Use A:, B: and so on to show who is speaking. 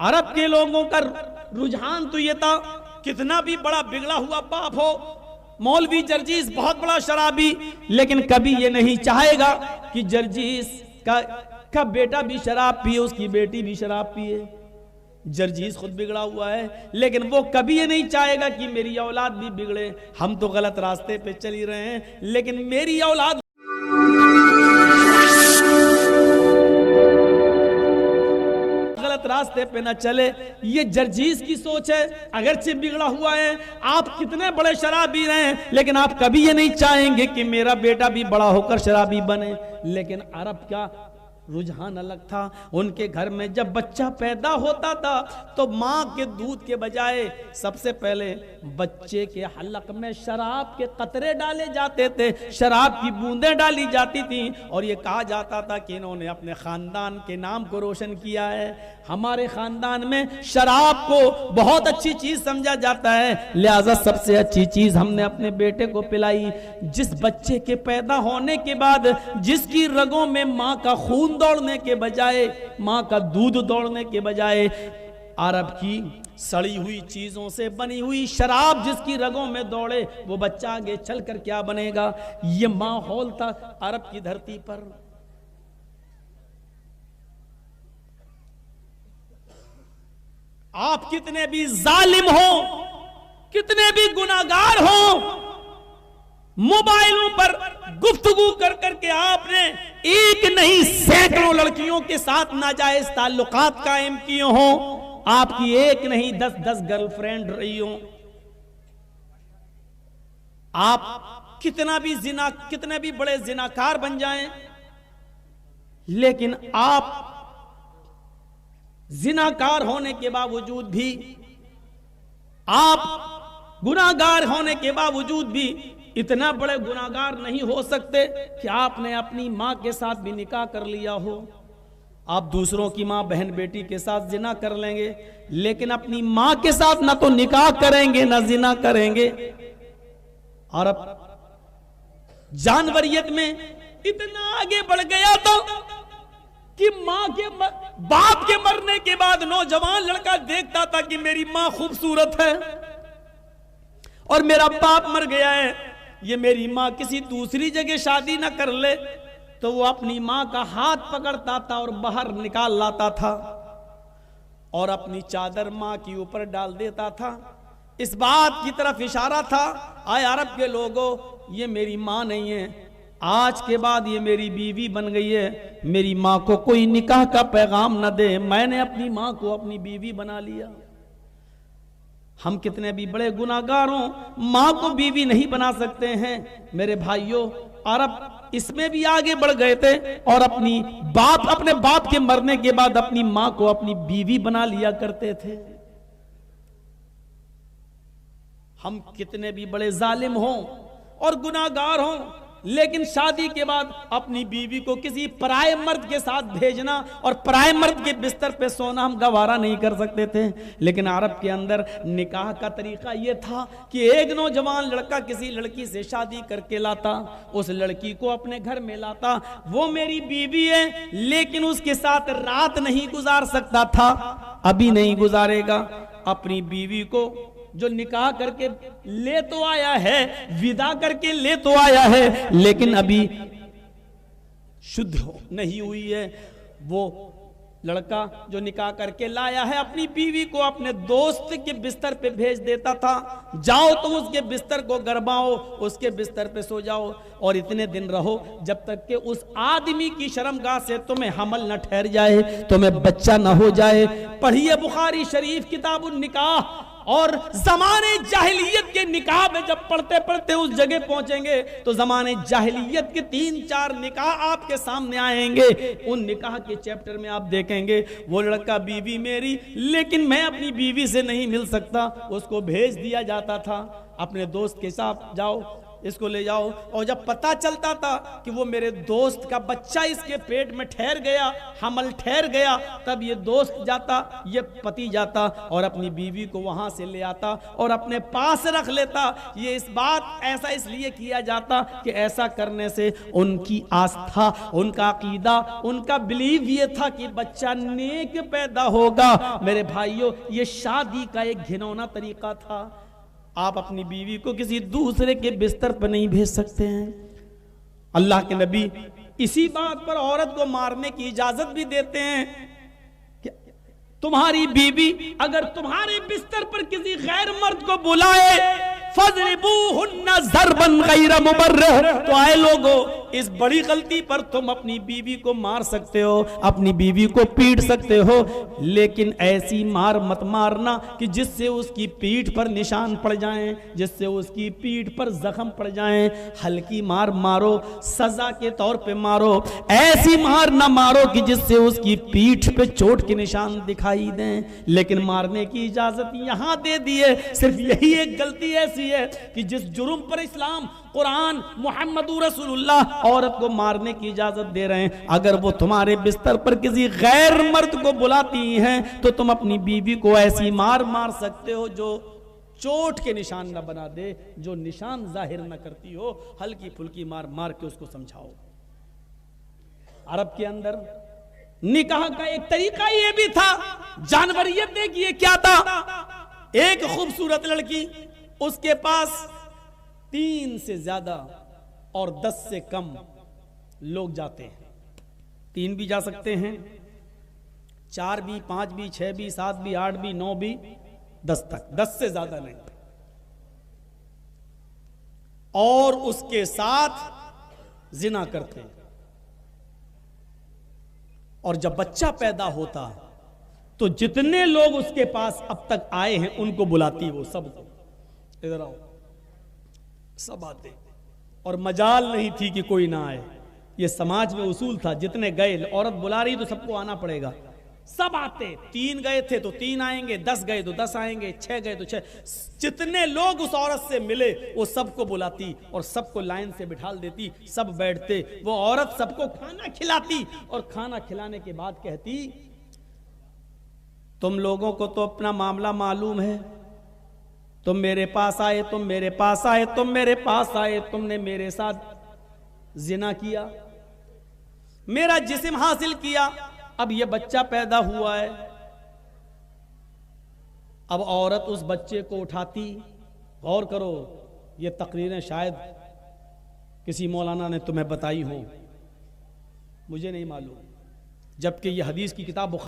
A: अरब के लोगों का रुझान तो ये था, कितना भी बड़ा बिगड़ा हुआ बाप हो, मौलवी जर्जीस बहुत बड़ा शराबी, लेकिन कभी ये नहीं चाहेगा कि जर्जीस का बेटा भी शराब पिए, उसकी बेटी भी शराब पिए। जर्जीस खुद बिगड़ा हुआ है, लेकिन वो कभी ये नहीं चाहेगा कि मेरी औलाद भी बिगड़े। हम तो गलत रास्ते पे चल ही रहे हैं, लेकिन मेरी औलाद गलत रास्ते पे ना चले। ये जर्जीस की सोच है। अगरचे बिगड़ा हुआ है, आप कितने बड़े शराबी रहे हैं, लेकिन आप कभी ये नहीं चाहेंगे कि मेरा बेटा भी बड़ा होकर शराबी बने। लेकिन अरब का रुझान अलग था। उनके घर में जब बच्चा पैदा होता था तो माँ के दूध के बजाय सबसे पहले बच्चे के हलक में शराब के कतरे डाले जाते थे, शराब की बूंदें डाली जाती थी, और ये कहा जाता था कि इन्होंने अपने खानदान के नाम को रोशन किया है। हमारे खानदान में शराब को बहुत अच्छी चीज समझा जाता है, लिहाजा सबसे अच्छी चीज हमने अपने बेटे को पिलाई। जिस बच्चे के पैदा होने के बाद जिसकी रगों में माँ का खून दौड़ने के बजाय, माँ का दूध दौड़ने के बजाय, अरब की सड़ी हुई चीजों से बनी हुई शराब जिसकी रगों में दौड़े, वो बच्चा आगे चलकर क्या बनेगा। ये माहौल था अरब की धरती पर। आप कितने भी जालिम हो, कितने भी गुनाहगार हो, मोबाइलों पर गुफ्तगू कर करके आपने एक नहीं सैकड़ों लड़कियों के साथ नाजायज ताल्लुकात कायम किए हों, आपकी एक नहीं 10-10 गर्लफ्रेंड रही हो, आप कितने भी बड़े जिनाकार बन जाएं, लेकिन आप जिनाकार होने के बावजूद भी, आप गुनाहगार होने के बावजूद भी इतना बड़े गुनाहगार नहीं हो सकते कि आपने अपनी मां के साथ भी निकाह कर लिया हो। आप दूसरों की मां बहन बेटी के साथ जिना कर लेंगे, लेकिन अपनी मां के साथ ना तो निकाह करेंगे ना जिना करेंगे। और अब जानवरियत में इतना आगे बढ़ गया तो कि बाप के मरने के बाद नौजवान लड़का देखता था कि मेरी मां खूबसूरत है और मेरा बाप मर गया है, ये मेरी मां किसी दूसरी जगह शादी ना कर ले, तो वो अपनी मां का हाथ पकड़ता था और बाहर निकाल लाता था और अपनी चादर मां के ऊपर डाल देता था। इस बात की तरफ इशारा था, आए अरब के लोगों, ये मेरी मां नहीं है, आज के बाद ये मेरी बीवी बन गई है, मेरी मां को कोई निकाह का पैगाम न दे, मैंने अपनी मां को अपनी बीवी बना लिया। हम कितने भी बड़े गुनाहगार हों, मां को बीवी नहीं बना सकते हैं। मेरे भाइयों, अरब इसमें भी आगे बढ़ गए थे और अपने बाप के मरने के बाद अपनी मां को अपनी बीवी बना लिया करते थे। हम कितने भी बड़े जालिम हों और गुनाहगार हों, लेकिन शादी के बाद अपनी बीवी को किसी पराये मर्द के साथ भेजना और पराये मर्द के बिस्तर पे सोना हम गवारा नहीं कर सकते थे। लेकिन अरब के अंदर निकाह का तरीका यह था कि एक नौजवान लड़का किसी लड़की से शादी करके लाता, उस लड़की को अपने घर में लाता, वो मेरी बीवी है, लेकिन उसके साथ रात नहीं गुजार सकता था, अभी नहीं गुजारेगा। अपनी बीवी को जो निकाह करके ले तो आया है, विदा करके ले तो आया है, लेकिन अभी शुद्ध नहीं हुई है, वो लड़का जो निकाह करके लाया है अपनी बीवी को अपने दोस्त के बिस्तर पे भेज देता था, जाओ तुम उसके बिस्तर को गरबाओ, उसके बिस्तर पे सो जाओ और इतने दिन रहो जब तक कि उस आदमी की शर्मगाह से तुम्हें हमल न ठहर जाए, तुम्हें बच्चा न हो जाए। पढ़िए बुखारी शरीफ किताबुन निकाह, और जमाने जाहिलियत के निकाह में जब पढ़ते पढ़ते उस जगह पहुंचेंगे तो जमाने जाहिलियत के 3-4 निकाह आपके सामने आएंगे। उन निकाह के चैप्टर में आप देखेंगे वो लड़का बीवी मेरी, लेकिन मैं अपनी बीवी से नहीं मिल सकता, उसको भेज दिया जाता था अपने दोस्त के साथ, जाओ इसको ले जाओ। और जब पता चलता था कि वो मेरे दोस्त का बच्चा इसके पेट में ठहर गया, हमल ठहर गया, तब ये दोस्त जाता, ये पति जाता और अपनी बीवी को वहां से ले आता और अपने पास रख लेता। ये इस बात ऐसा इसलिए किया जाता कि ऐसा करने से उनकी आस्था, उनका अकीदा, उनका बिलीव ये था कि बच्चा नेक पैदा होगा। मेरे भाइयों, ये शादी का एक घिनौना तरीका था। आप अपनी बीवी को किसी दूसरे के बिस्तर पर नहीं भेज सकते हैं। अल्लाह के नबी इसी बात पर औरत को मारने की इजाजत भी देते हैं कि तुम्हारी बीवी अगर तुम्हारे बिस्तर पर किसी गैर मर्द को बुलाए, फज़रिबूहुन्ना ज़रबन गैर मुबर्रह, तो आए लोगों, इस बड़ी गलती पर तुम अपनी बीवी को मार सकते हो, अपनी बीवी को पीट सकते हो, लेकिन ऐसी मार मत मारना कि जिससे उसकी पीठ पर निशान पड़ जाएं, जिससे उसकी पीठ पर जख्म पड़ जाएं। हल्की मार मारो, सजा के तौर पे मारो। ऐसी मार ना मारो कि जिससे उसकी पीठ पे चोट के निशान दिखाई दें। लेकिन मारने की इजाजत यहां दे दी है। सिर्फ यही एक गलती ऐसी है कि जिस जुर्म पर इस्लाम, कुरान, मुहम्मदुर रसूलुल्लाह औरत को मारने की इजाजत दे रहे हैं, अगर वो तुम्हारे बिस्तर पर किसी गैर मर्द को बुलाती हैं तो तुम अपनी बीवी को ऐसी मार मार सकते हो जो चोट के निशान न बना दे, जो निशान जाहिर न करती हो। हल्की फुल्की मार मार के उसको समझाओ। अरब के अंदर निकाह का एक तरीका ये भी था। जानवरियत देखिए क्या था। एक खूबसूरत लड़की, उसके पास 3 से ज्यादा और 10 से कम लोग जाते हैं। 3 भी जा सकते हैं, 4 भी, 5 भी, 6 भी, 7 भी, 8 भी, 9 भी, 10 तक, 10 से ज्यादा नहीं। और उसके साथ जिना करते हैं। और जब बच्चा पैदा होता तो जितने लोग उसके पास अब तक आए हैं उनको बुलाती, वो सबको, इधर आओ, सब आते। और मजाल नहीं थी कि कोई ना आए। ये समाज में उसूल था, जितने गए, औरत बुला रही तो सबको आना पड़ेगा। सब आते। 3 गए थे तो 3 आएंगे, 10 गए तो 10 आएंगे, 6 गए तो 6। जितने लोग उस औरत से मिले वो सबको बुलाती और सबको लाइन से बिठा देती। सब बैठते, वो औरत सबको खाना खिलाती और खाना खिलाने के बाद कहती, तुम लोगों को तो अपना मामला मालूम है। तुम मेरे पास आए, तुम मेरे पास आए, तुम मेरे पास आए, तुमने मेरे साथ जिना किया, मेरा जिस्म हासिल किया, अब ये बच्चा पैदा हुआ है। अब औरत उस बच्चे को उठाती। गौर करो, ये तकरीरें शायद किसी मौलाना ने तुम्हें बताई हो, मुझे नहीं मालूम, जबकि ये हदीस की किताब